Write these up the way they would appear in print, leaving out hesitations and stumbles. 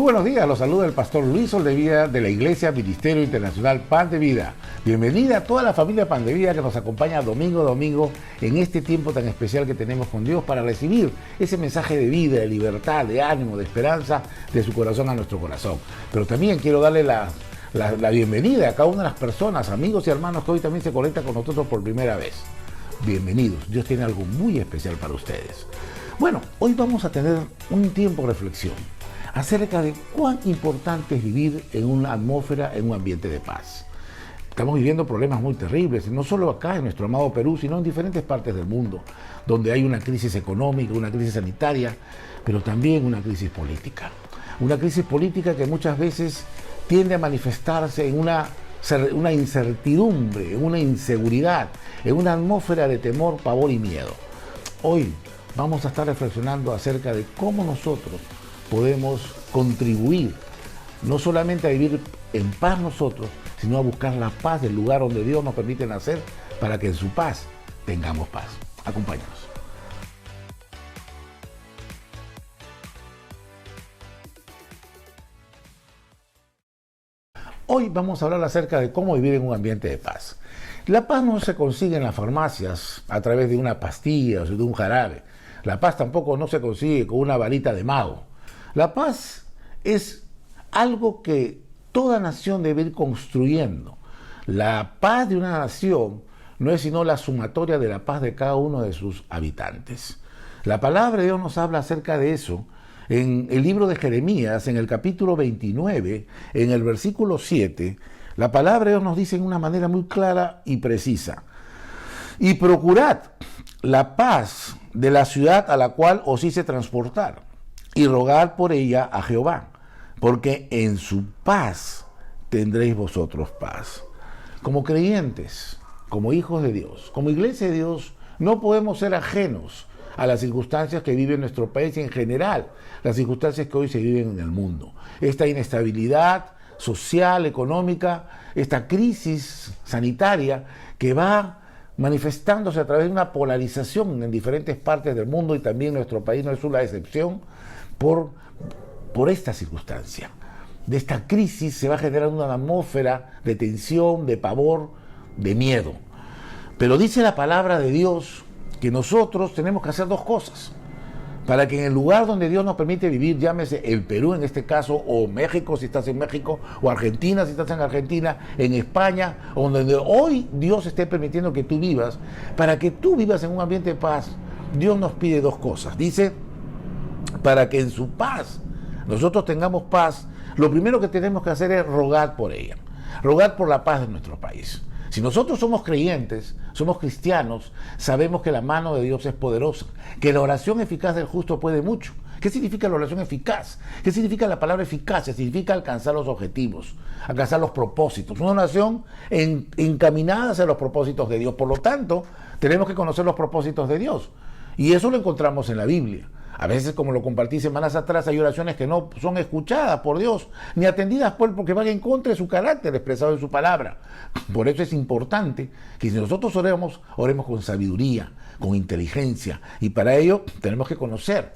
buenos días, los saluda el pastor Luis Soldevilla de la Iglesia Ministerio Internacional Pan de Vida. Bienvenida a toda la familia Pan de Vida que nos acompaña domingo a domingo en este tiempo tan especial que tenemos con Dios para recibir ese mensaje de vida, de libertad, de ánimo, de esperanza de su corazón a nuestro corazón. Pero también quiero darle la bienvenida a cada una de las personas, amigos y hermanos que hoy también se conectan con nosotros por primera vez. Bienvenidos, Dios tiene algo muy especial para ustedes. Bueno, hoy vamos a tener un tiempo de reflexión acerca de cuán importante es vivir en una atmósfera, en un ambiente de paz. Estamos viviendo problemas muy terribles, no solo acá en nuestro amado Perú, sino en diferentes partes del mundo, donde hay una crisis económica, una crisis sanitaria, pero también una crisis política. Una crisis política que muchas veces tiende a manifestarse en una incertidumbre, en una inseguridad, en una atmósfera de temor, pavor y miedo. Hoy vamos a estar reflexionando acerca de cómo nosotros podemos contribuir no solamente a vivir en paz nosotros, sino a buscar la paz del lugar donde Dios nos permite nacer para que en su paz tengamos paz. Acompáñanos. Hoy vamos a hablar acerca de cómo vivir en un ambiente de paz. La paz no se consigue en las farmacias a través de una pastilla o de un jarabe. La paz tampoco no se consigue con una varita de mago. La paz es algo que toda nación debe ir construyendo. La paz de una nación no es sino la sumatoria de la paz de cada uno de sus habitantes. La palabra de Dios nos habla acerca de eso en el libro de Jeremías, en el capítulo 29, en el versículo 7. La palabra de Dios nos dice en una manera muy clara y precisa: y procurad la paz de la ciudad a la cual os hice transportar, y rogad por ella a Jehová, porque en su paz tendréis vosotros paz. Como creyentes, como hijos de Dios, como iglesia de Dios, no podemos ser ajenos a las circunstancias que vive nuestro país y en general las circunstancias que hoy se viven en el mundo. Esta inestabilidad social, económica, esta crisis sanitaria que va manifestándose a través de una polarización en diferentes partes del mundo, y también nuestro país no es una excepción. Por esta circunstancia, de esta crisis se va generando una atmósfera de tensión, de pavor, de miedo. Pero dice la palabra de Dios que nosotros tenemos que hacer dos cosas para que en el lugar donde Dios nos permite vivir, llámese el Perú en este caso, o México si estás en México, o Argentina si estás en Argentina, en España, o donde hoy Dios esté permitiendo que tú vivas, para que tú vivas en un ambiente de paz, Dios nos pide dos cosas. Dice, para que en su paz nosotros tengamos paz, lo primero que tenemos que hacer es rogar por ella, rogar por la paz de nuestro país. Si nosotros somos creyentes, somos cristianos, sabemos que la mano de Dios es poderosa, que la oración eficaz del justo puede mucho. ¿Qué significa la oración eficaz? ¿Qué significa la palabra eficacia? Significa alcanzar los objetivos, alcanzar los propósitos. Una oración encaminada hacia los propósitos de Dios. Por lo tanto, tenemos que conocer los propósitos de Dios. Y eso lo encontramos en la Biblia. A veces, como lo compartí semanas atrás, hay oraciones que no son escuchadas por Dios, ni atendidas por Él, porque van en contra de su carácter expresado en su palabra. Por eso es importante que si nosotros oremos con sabiduría, con inteligencia, y para ello tenemos que conocer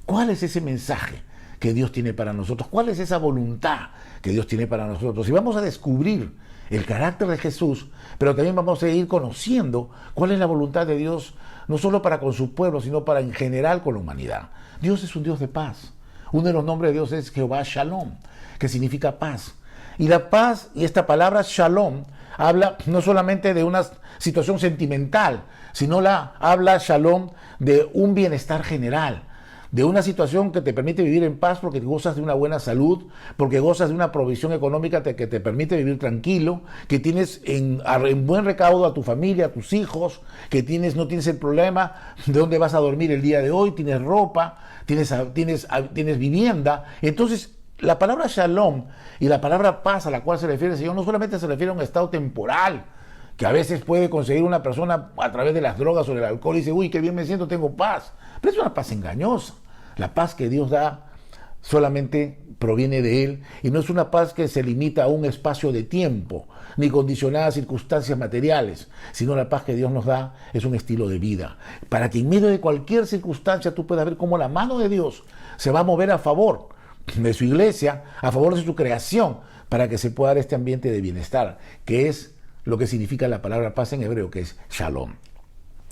cuál es ese mensaje que Dios tiene para nosotros, cuál es esa voluntad que Dios tiene para nosotros. Y vamos a descubrir el carácter de Jesús, pero también vamos a ir conociendo cuál es la voluntad de Dios, no solo para con su pueblo, sino para en general con la humanidad. Dios es un Dios de paz. Uno de los nombres de Dios es Jehová Shalom, que significa paz. Y la paz, y esta palabra Shalom, habla no solamente de una situación sentimental, sino habla Shalom de un bienestar general, de una situación que te permite vivir en paz porque gozas de una buena salud, porque gozas de una provisión económica que te permite vivir tranquilo, que tienes en buen recaudo a tu familia, a tus hijos, que no tienes el problema de dónde vas a dormir el día de hoy, tienes ropa, tienes vivienda. Entonces, la palabra shalom y la palabra paz a la cual se refiere el Señor no solamente se refiere a un estado temporal, que a veces puede conseguir una persona a través de las drogas o del alcohol y dice, uy, qué bien me siento, tengo paz. Pero es una paz engañosa. La paz que Dios da solamente proviene de Él, y no es una paz que se limita a un espacio de tiempo, ni condicionada a circunstancias materiales, sino la paz que Dios nos da es un estilo de vida, para que en medio de cualquier circunstancia tú puedas ver cómo la mano de Dios se va a mover a favor de su iglesia, a favor de su creación, para que se pueda dar este ambiente de bienestar, que es lo que significa la palabra paz en hebreo, que es shalom.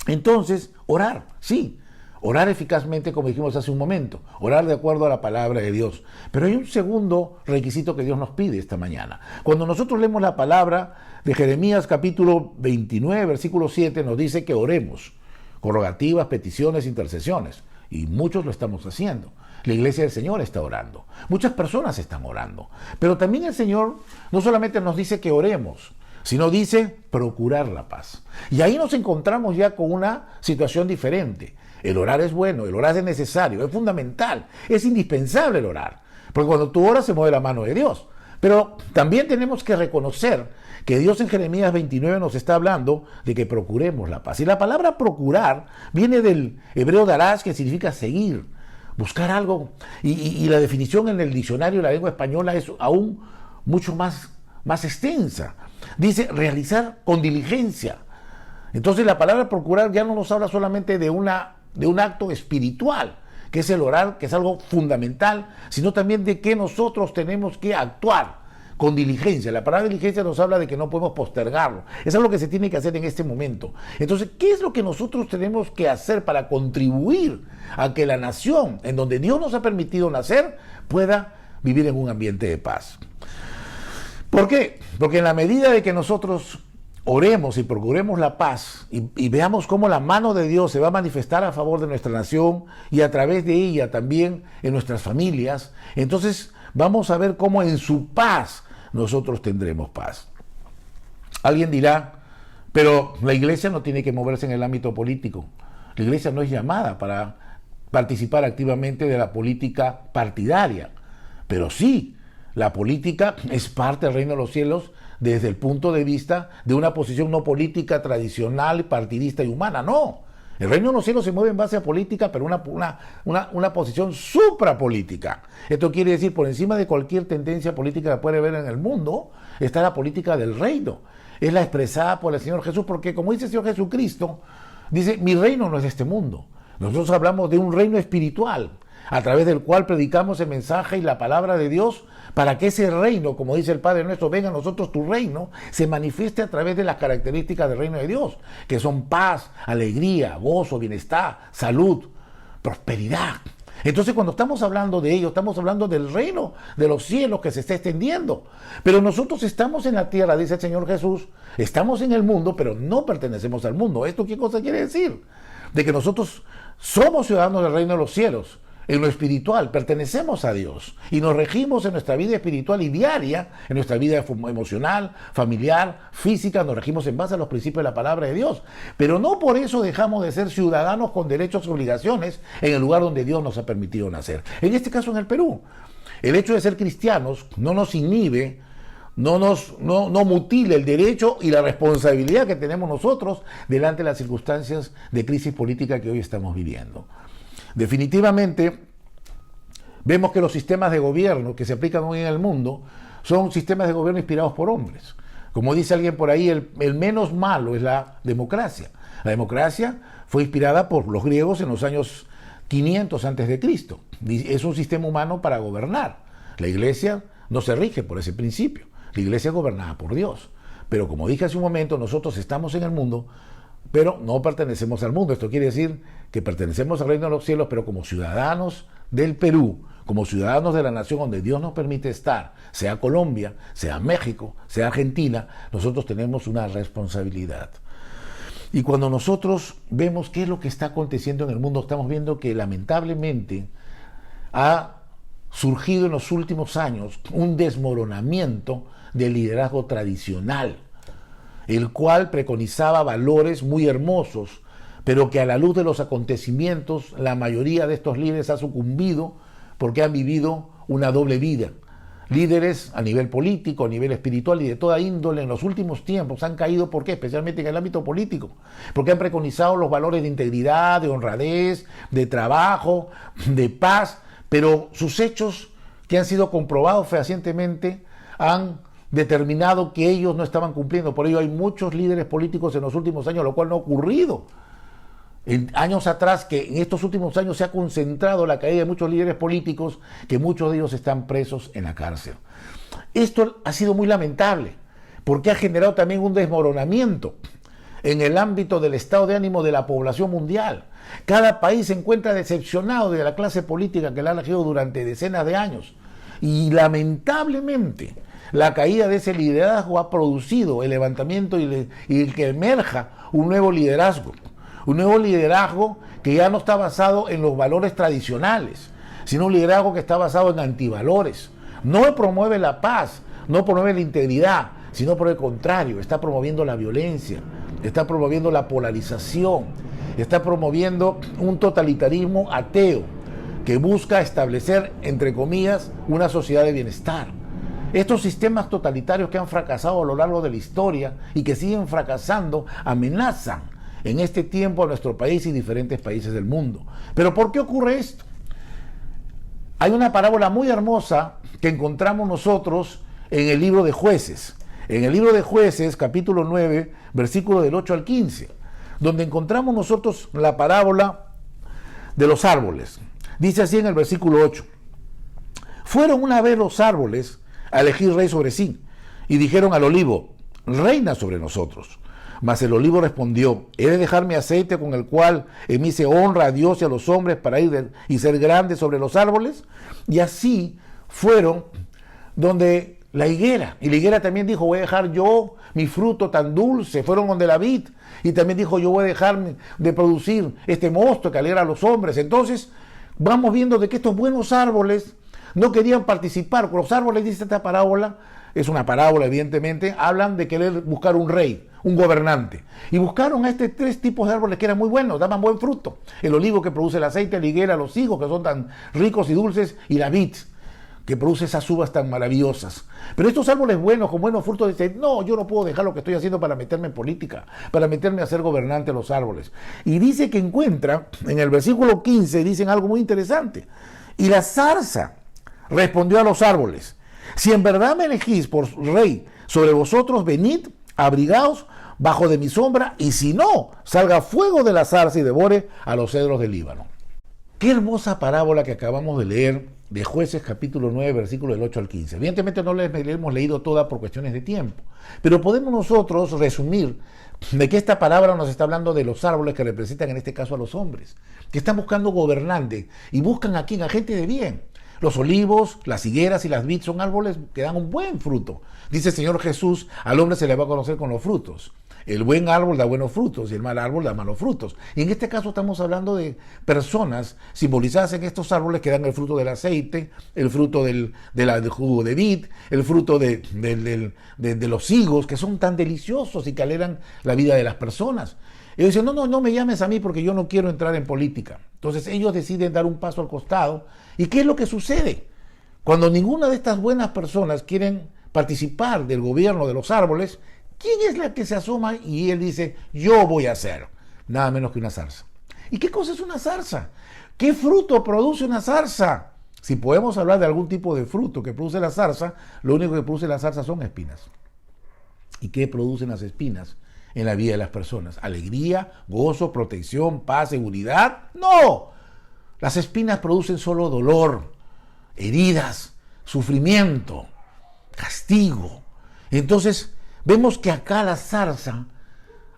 Entonces, orar, sí, orar eficazmente, como dijimos hace un momento, orar de acuerdo a la palabra de Dios. Pero hay un segundo requisito que Dios nos pide esta mañana. Cuando nosotros leemos la palabra de Jeremías capítulo 29, versículo 7, nos dice que oremos, con rogativas, peticiones, intercesiones, y muchos lo estamos haciendo. La iglesia del Señor está orando, muchas personas están orando, pero también el Señor no solamente nos dice que oremos, sino dice procurar la paz. Y ahí nos encontramos ya con una situación diferente. El orar es bueno, el orar es necesario, es fundamental, es indispensable el orar, porque cuando tú oras se mueve la mano de Dios. Pero también tenemos que reconocer que Dios en Jeremías 29 nos está hablando de que procuremos la paz. Y la palabra procurar viene del hebreo daraz, que significa seguir, buscar algo. Y la definición en el diccionario de la lengua española es aún mucho más extensa. Dice realizar con diligencia. Entonces la palabra procurar ya no nos habla solamente de un acto espiritual, que es el orar, que es algo fundamental, sino también de que nosotros tenemos que actuar con diligencia. La palabra diligencia nos habla de que no podemos postergarlo. Eso es lo que se tiene que hacer en este momento. Entonces, ¿qué es lo que nosotros tenemos que hacer para contribuir a que la nación en donde Dios nos ha permitido nacer pueda vivir en un ambiente de paz? ¿Por qué? Porque en la medida de que nosotros oremos y procuremos la paz y veamos cómo la mano de Dios se va a manifestar a favor de nuestra nación y a través de ella también en nuestras familias, entonces vamos a ver cómo en su paz nosotros tendremos paz. Alguien dirá, pero la iglesia no tiene que moverse en el ámbito político. La iglesia no es llamada para participar activamente de la política partidaria, pero sí, la política es parte del reino de los cielos desde el punto de vista de una posición no política tradicional, partidista y humana. No, el reino de los cielos se mueve en base a política, pero una posición suprapolítica. Esto quiere decir, por encima de cualquier tendencia política que puede haber en el mundo, está la política del reino. Es la expresada por el Señor Jesús, porque como dice el Señor Jesucristo, dice, mi reino no es de este mundo. Nosotros hablamos de un reino espiritual, a través del cual predicamos el mensaje y la palabra de Dios, para que ese reino, como dice el Padre nuestro, venga a nosotros tu reino, se manifieste a través de las características del reino de Dios, que son paz, alegría, gozo, bienestar, salud, prosperidad. Entonces, cuando estamos hablando de ello, estamos hablando del reino de los cielos que se está extendiendo. Pero nosotros estamos en la tierra, dice el Señor Jesús, estamos en el mundo, pero no pertenecemos al mundo. ¿Esto qué cosa quiere decir? De que nosotros somos ciudadanos del reino de los cielos. En lo espiritual pertenecemos a Dios y nos regimos en nuestra vida espiritual y diaria, en nuestra vida emocional, familiar, física, nos regimos en base a los principios de la palabra de Dios. Pero no por eso dejamos de ser ciudadanos con derechos y obligaciones en el lugar donde Dios nos ha permitido nacer. En este caso en el Perú, el hecho de ser cristianos no nos inhibe, no mutile el derecho y la responsabilidad que tenemos nosotros delante de las circunstancias de crisis política que hoy estamos viviendo. Definitivamente vemos que los sistemas de gobierno que se aplican hoy en el mundo son sistemas de gobierno inspirados por hombres. Como dice alguien por ahí, el menos malo es la democracia. La democracia fue inspirada por los griegos en los años 500 a.C. Es un sistema humano para gobernar. La iglesia no se rige por ese principio. La iglesia es gobernada por Dios. Pero como dije hace un momento, nosotros estamos en el mundo, pero no pertenecemos al mundo. Esto quiere decir que pertenecemos al reino de los cielos, pero como ciudadanos del Perú, como ciudadanos de la nación donde Dios nos permite estar, sea Colombia, sea México, sea Argentina, nosotros tenemos una responsabilidad. Y cuando nosotros vemos qué es lo que está aconteciendo en el mundo, estamos viendo que lamentablemente ha surgido en los últimos años un desmoronamiento del liderazgo tradicional, el cual preconizaba valores muy hermosos, pero que a la luz de los acontecimientos la mayoría de estos líderes ha sucumbido porque han vivido una doble vida. Líderes a nivel político, a nivel espiritual y de toda índole en los últimos tiempos han caído, ¿por qué? Especialmente en el ámbito político, porque han preconizado los valores de integridad, de honradez, de trabajo, de paz, pero sus hechos, que han sido comprobados fehacientemente, han determinado que ellos no estaban cumpliendo. Por ello hay muchos líderes políticos en los últimos años, lo cual no ha ocurrido En años atrás, que en estos últimos años se ha concentrado la caída de muchos líderes políticos, que muchos de ellos están presos en la cárcel. Esto ha sido muy lamentable, porque ha generado también un desmoronamiento en el ámbito del estado de ánimo de la población mundial. Cada país se encuentra decepcionado de la clase política que la ha elegido durante decenas de años. Y lamentablemente, la caída de ese liderazgo ha producido el levantamiento y que emerja un nuevo liderazgo. Un nuevo liderazgo que ya no está basado en los valores tradicionales, sino un liderazgo que está basado en antivalores. No promueve la paz, no promueve la integridad, sino por el contrario, está promoviendo la violencia, está promoviendo la polarización, está promoviendo un totalitarismo ateo que busca establecer, entre comillas, una sociedad de bienestar. Estos sistemas totalitarios que han fracasado a lo largo de la historia y que siguen fracasando amenazan en este tiempo a nuestro país y diferentes países del mundo. ¿Pero por qué ocurre esto? Hay una parábola muy hermosa que encontramos nosotros en el libro de Jueces. En el libro de Jueces, capítulo 9, versículo del 8 al 15, donde encontramos nosotros la parábola de los árboles. Dice así en el versículo 8: fueron una vez los árboles a elegir rey sobre sí, y dijeron al olivo: reina sobre nosotros. Mas el olivo respondió: he de dejar mi aceite con el cual en mí se honra a Dios y a los hombres para ir y ser grande sobre los árboles. Y así fueron donde la higuera. Y la higuera también dijo: voy a dejar yo mi fruto tan dulce. Fueron donde la vid. Y también dijo: yo voy a dejar de producir este mosto que alegra a los hombres. Entonces vamos viendo de que estos buenos árboles no querían participar. Los árboles, dice esta parábola, es una parábola evidentemente, hablan de querer buscar un rey, un gobernante. Y buscaron a estos tres tipos de árboles que eran muy buenos, daban buen fruto. El olivo, que produce el aceite, la higuera, los higos, que son tan ricos y dulces, y la vid, que produce esas uvas tan maravillosas. Pero estos árboles buenos, con buenos frutos, dicen: no, yo no puedo dejar lo que estoy haciendo para meterme en política, para meterme a ser gobernante de los árboles. Y dice que encuentra, en el versículo 15, dicen algo muy interesante. Y la zarza respondió a los árboles: si en verdad me elegís por rey sobre vosotros, venid, abrigaos bajo de mi sombra, y si no, salga fuego de la zarza y devore a los cedros del Líbano. Qué hermosa parábola que acabamos de leer de Jueces capítulo 9, versículo del 8 al 15. Evidentemente no la hemos leído toda por cuestiones de tiempo, pero podemos nosotros resumir de que esta palabra nos está hablando de los árboles que representan en este caso a los hombres, que están buscando gobernantes y buscan aquí a gente de bien. Los olivos, las higueras y las vid son árboles que dan un buen fruto. Dice el Señor Jesús: al hombre se le va a conocer con los frutos. El buen árbol da buenos frutos y el mal árbol da malos frutos. Y en este caso estamos hablando de personas simbolizadas en estos árboles que dan el fruto del aceite, el fruto del jugo de vid, el fruto de los higos, que son tan deliciosos y que alegran la vida de las personas. Ellos dicen: no me llames a mí porque yo no quiero entrar en política. Entonces ellos deciden dar un paso al costado. ¿Y qué es lo que sucede? Cuando ninguna de estas buenas personas quieren participar del gobierno de los árboles, ¿quién es la que se asoma y él dice: yo voy a hacer? Nada menos que una zarza. ¿Y qué cosa es una zarza? ¿Qué fruto produce una zarza? Si podemos hablar de algún tipo de fruto que produce la zarza, lo único que produce la zarza son espinas. ¿Y qué producen las espinas en la vida de las personas? ¿Alegría, gozo, protección, paz, seguridad? ¡No! Las espinas producen solo dolor, heridas, sufrimiento, castigo. Entonces vemos que acá la zarza,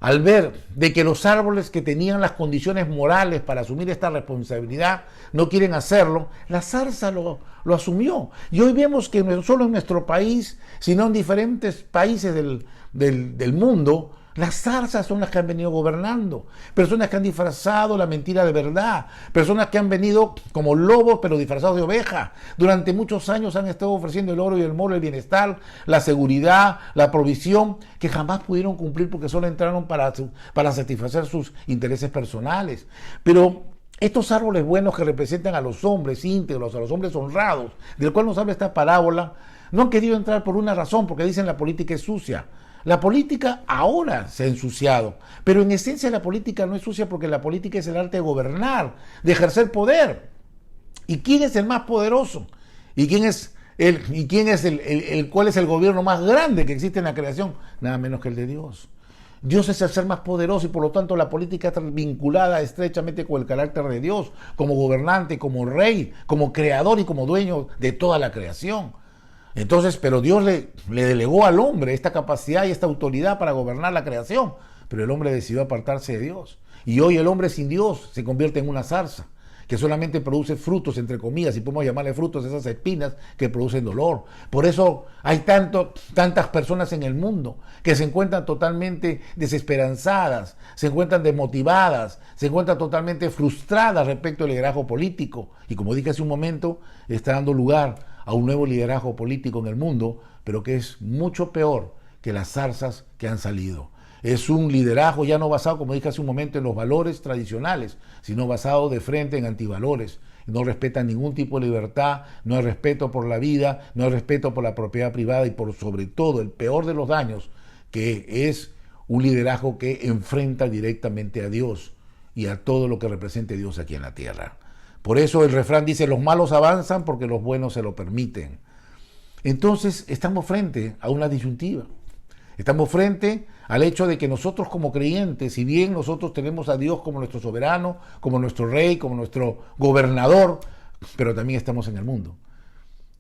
al ver de que los árboles que tenían las condiciones morales para asumir esta responsabilidad no quieren hacerlo, la zarza lo asumió. Y hoy vemos que no solo en nuestro país, sino en diferentes países del mundo, las zarzas son las que han venido gobernando. Personas que han disfrazado la mentira de verdad. Personas que han venido como lobos pero disfrazados de oveja. Durante muchos años han estado ofreciendo el oro y el moro, el bienestar, la seguridad, la provisión, que jamás pudieron cumplir porque solo entraron para satisfacer sus intereses personales. Pero estos árboles buenos que representan a los hombres íntegros, a los hombres honrados, del cual nos habla esta parábola, no han querido entrar por una razón, porque dicen: la política es sucia. La política ahora se ha ensuciado, pero en esencia la política no es sucia, porque la política es el arte de gobernar, de ejercer poder. ¿Y quién es el más poderoso? ¿Y cuál es el gobierno más grande que existe en la creación? Nada menos que el de Dios. Dios es el ser más poderoso y por lo tanto la política está vinculada estrechamente con el carácter de Dios, como gobernante, como rey, como creador y como dueño de toda la creación. Entonces, pero Dios le delegó al hombre esta capacidad y esta autoridad para gobernar la creación, pero el hombre decidió apartarse de Dios. Y hoy el hombre sin Dios se convierte en una zarza, que solamente produce frutos, entre comillas, y podemos llamarle frutos esas espinas que producen dolor. Por eso hay tantas personas en el mundo que se encuentran totalmente desesperanzadas, se encuentran desmotivadas, se encuentran totalmente frustradas respecto al liderazgo político. Y como dije hace un momento, está dando lugar a un nuevo liderazgo político en el mundo, pero que es mucho peor que las zarzas que han salido. Es un liderazgo ya no basado, como dije hace un momento, en los valores tradicionales, sino basado de frente en antivalores. No respetan ningún tipo de libertad, no hay respeto por la vida, no hay respeto por la propiedad privada y por sobre todo el peor de los daños, que es un liderazgo que enfrenta directamente a Dios y a todo lo que represente Dios aquí en la tierra. Por eso el refrán dice, los malos avanzan porque los buenos se lo permiten. Entonces estamos frente a una disyuntiva. Estamos frente al hecho de que nosotros como creyentes, si bien nosotros tenemos a Dios como nuestro soberano, como nuestro rey, como nuestro gobernador, pero también estamos en el mundo.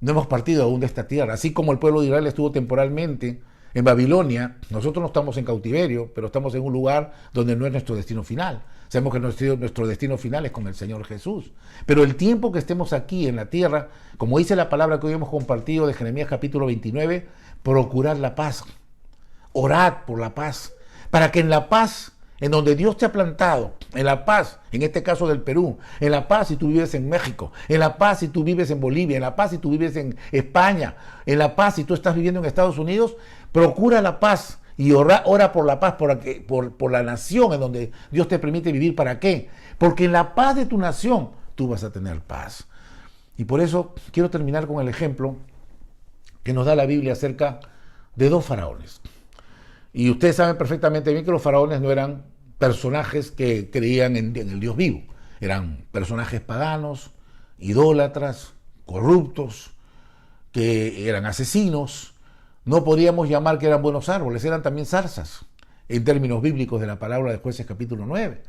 No hemos partido aún de esta tierra. Así como el pueblo de Israel estuvo temporalmente en Babilonia, nosotros no estamos en cautiverio, pero estamos en un lugar donde no es nuestro destino final. Sabemos que nuestro destino final es con el Señor Jesús. Pero el tiempo que estemos aquí en la tierra, como dice la palabra que hoy hemos compartido de Jeremías capítulo 29, procurad la paz. Orad por la paz, para que en la paz, en donde Dios te ha plantado, en la paz, en este caso del Perú, en la paz si tú vives en México, en la paz si tú vives en Bolivia, en la paz si tú vives en España, en la paz si tú estás viviendo en Estados Unidos, procura la paz y ora por la paz, por la nación en donde Dios te permite vivir. ¿Para qué? Porque en la paz de tu nación tú vas a tener paz. Y por eso quiero terminar con el ejemplo que nos da la Biblia acerca de dos faraones. Y ustedes saben perfectamente bien que los faraones no eran personajes que creían en el Dios vivo. Eran personajes paganos, idólatras, corruptos, que eran asesinos. No podríamos llamar que eran buenos árboles, eran también zarzas, en términos bíblicos de la palabra de Jueces capítulo 9.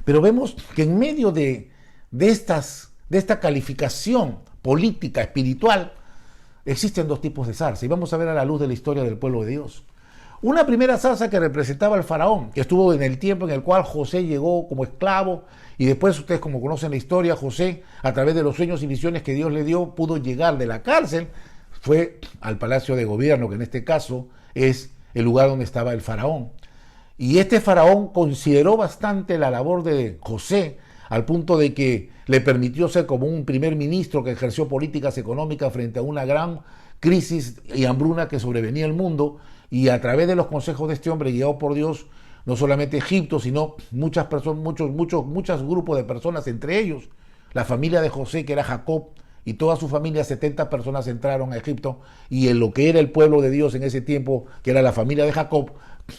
Pero vemos que en medio de esta calificación política, espiritual, existen dos tipos de zarza. Y vamos a ver a la luz de la historia del pueblo de Dios. Una primera zarza que representaba al faraón, que estuvo en el tiempo en el cual José llegó como esclavo, y después ustedes como conocen la historia, José, a través de los sueños y visiones que Dios le dio, pudo llegar de la cárcel, fue al palacio de gobierno, que en este caso es el lugar donde estaba el faraón. Y este faraón consideró bastante la labor de José, al punto de que le permitió ser como un primer ministro que ejerció políticas económicas frente a una gran crisis y hambruna que sobrevenía el mundo. Y a través de los consejos de este hombre, guiado por Dios, no solamente Egipto, sino muchas personas, muchos grupos de personas, entre ellos la familia de José, que era Jacob, y toda su familia, 70 personas entraron a Egipto, y en lo que era el pueblo de Dios en ese tiempo, que era la familia de Jacob,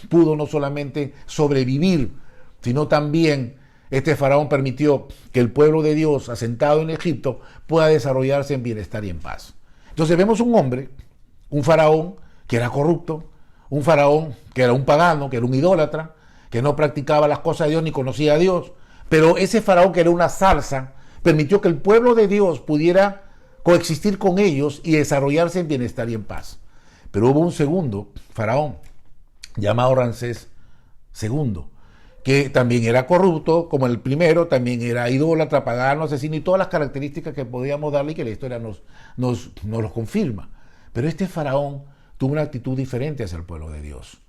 pudo no solamente sobrevivir, sino también este faraón permitió que el pueblo de Dios, asentado en Egipto, pueda desarrollarse en bienestar y en paz. Entonces vemos un hombre, un faraón, que era corrupto, un faraón que era un pagano, que era un idólatra, que no practicaba las cosas de Dios ni conocía a Dios, pero ese faraón, que era una zarza, permitió que el pueblo de Dios pudiera coexistir con ellos y desarrollarse en bienestar y en paz. Pero hubo un segundo faraón, llamado Ramsés II, que también era corrupto, como el primero, también era idólatra, pagano, asesino y todas las características que podíamos darle y que la historia nos los confirma. Pero este faraón tuvo una actitud diferente hacia el pueblo de Dios.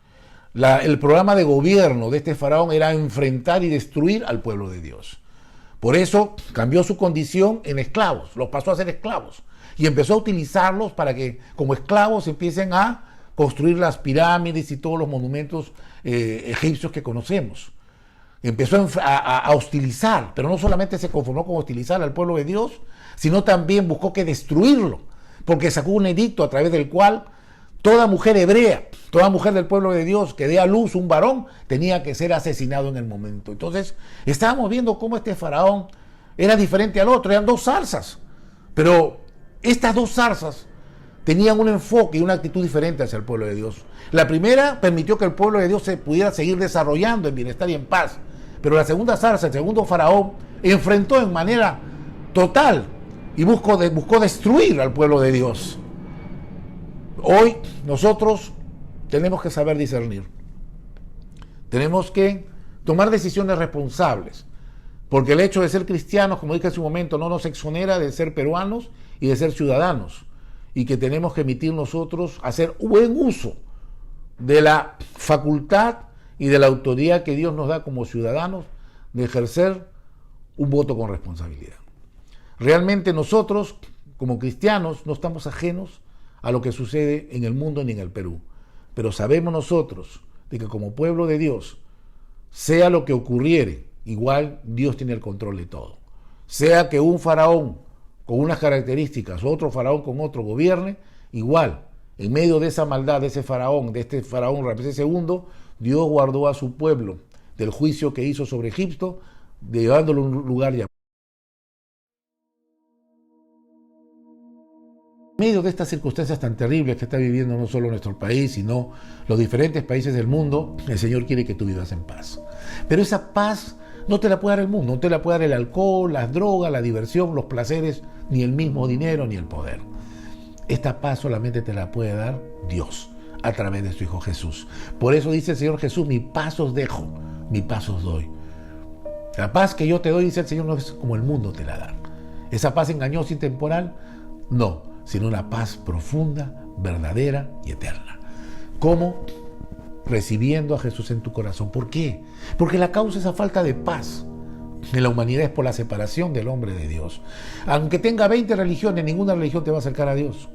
El programa de gobierno de este faraón era enfrentar y destruir al pueblo de Dios. Por eso cambió su condición en esclavos, los pasó a ser esclavos y empezó a utilizarlos para que como esclavos empiecen a construir las pirámides y todos los monumentos egipcios que conocemos. Empezó a hostilizar, pero no solamente se conformó con hostilizar al pueblo de Dios, sino también buscó que destruirlo, porque sacó un edicto a través del cual toda mujer hebrea, toda mujer del pueblo de Dios que dé a luz un varón, tenía que ser asesinado en el momento. Entonces, estábamos viendo cómo este faraón era diferente al otro, eran dos zarzas. Pero estas dos zarzas tenían un enfoque y una actitud diferente hacia el pueblo de Dios. La primera permitió que el pueblo de Dios se pudiera seguir desarrollando en bienestar y en paz. Pero la segunda zarza, el segundo faraón, enfrentó en manera total y buscó destruir al pueblo de Dios. Hoy nosotros tenemos que saber discernir. Tenemos que tomar decisiones responsables. Porque el hecho de ser cristianos, como dije hace un momento, no nos exonera de ser peruanos y de ser ciudadanos. Y que tenemos que emitir nosotros, hacer buen uso de la facultad y de la autoridad que Dios nos da como ciudadanos de ejercer un voto con responsabilidad. Realmente nosotros, como cristianos, no estamos ajenos a lo que sucede en el mundo ni en el Perú. Pero sabemos nosotros de que como pueblo de Dios, sea lo que ocurriere, igual Dios tiene el control de todo. Sea que un faraón con unas características, otro faraón con otro gobierne, igual, en medio de esa maldad de ese faraón, de este faraón Ramsés II, Dios guardó a su pueblo del juicio que hizo sobre Egipto, llevándolo a un lugar llamado. En medio de estas circunstancias tan terribles que está viviendo no solo nuestro país, sino los diferentes países del mundo, el Señor quiere que tú vivas en paz. Pero esa paz no te la puede dar el mundo, no te la puede dar el alcohol, las drogas, la diversión, los placeres, ni el mismo dinero, ni el poder. Esta paz solamente te la puede dar Dios a través de su Hijo Jesús. Por eso dice el Señor Jesús, mi paz os dejo, mi paz os doy. La paz que yo te doy, dice el Señor, no es como el mundo te la da. ¿Esa paz engañosa y temporal? No, sino una paz profunda, verdadera y eterna. ¿Cómo? Recibiendo a Jesús en tu corazón. ¿Por qué? Porque la causa es esa falta de paz en la humanidad es por la separación del hombre de Dios. Aunque tenga 20 religiones, ninguna religión te va a acercar a Dios.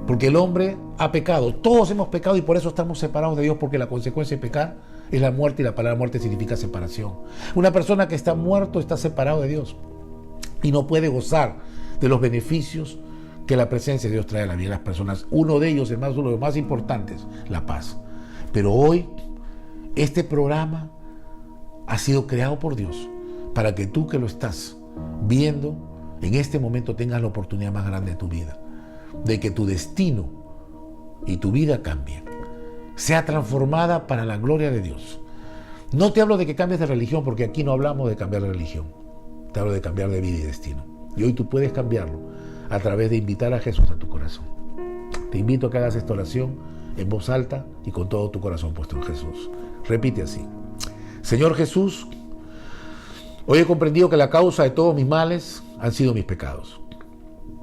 Porque el hombre ha pecado. Todos hemos pecado y por eso estamos separados de Dios, porque la consecuencia de pecar es la muerte y la palabra muerte significa separación. Una persona que está muerto está separado de Dios y no puede gozar de los beneficios que la presencia de Dios trae a la vida de las personas. Uno de ellos, uno de los más importantes, la paz. Pero hoy, este programa ha sido creado por Dios para que tú que lo estás viendo, en este momento tengas la oportunidad más grande de tu vida, de que tu destino y tu vida cambie, sea transformada para la gloria de Dios. No te hablo de que cambies de religión, porque aquí no hablamos de cambiar de religión, te hablo de cambiar de vida y destino. Y hoy tú puedes cambiarlo a través de invitar a Jesús a tu corazón. Te invito a que hagas esta oración en voz alta y con todo tu corazón puesto en Jesús. Repite así: Señor Jesús, hoy he comprendido que la causa de todos mis males han sido mis pecados.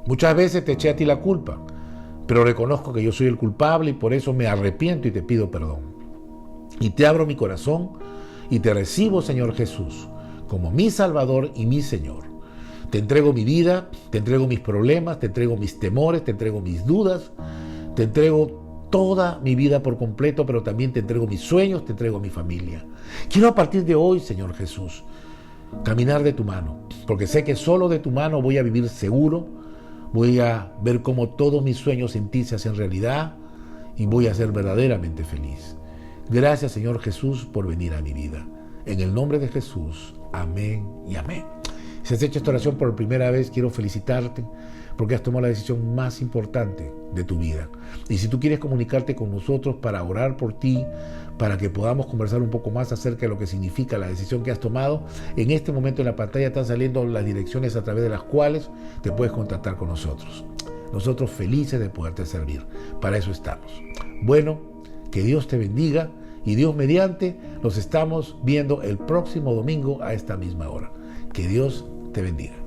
Muchas veces te eché a ti la culpa, pero reconozco que yo soy el culpable y por eso me arrepiento y te pido perdón. Y te abro mi corazón y te recibo, Señor Jesús, como mi Salvador y mi Señor. Te entrego mi vida, te entrego mis problemas, te entrego mis temores, te entrego mis dudas, te entrego toda mi vida por completo, pero también te entrego mis sueños, te entrego mi familia. Quiero a partir de hoy, Señor Jesús, caminar de tu mano, porque sé que solo de tu mano voy a vivir seguro, voy a ver cómo todos mis sueños en ti se hacen realidad y voy a ser verdaderamente feliz. Gracias, Señor Jesús, por venir a mi vida. En el nombre de Jesús, amén y amén. Si has hecho esta oración por primera vez, quiero felicitarte porque has tomado la decisión más importante de tu vida. Y si tú quieres comunicarte con nosotros para orar por ti, para que podamos conversar un poco más acerca de lo que significa la decisión que has tomado, en este momento en la pantalla están saliendo las direcciones a través de las cuales te puedes contactar con nosotros. Nosotros felices de poderte servir. Para eso estamos. Bueno, que Dios te bendiga y Dios mediante nos estamos viendo el próximo domingo a esta misma hora. Que Dios te bendiga.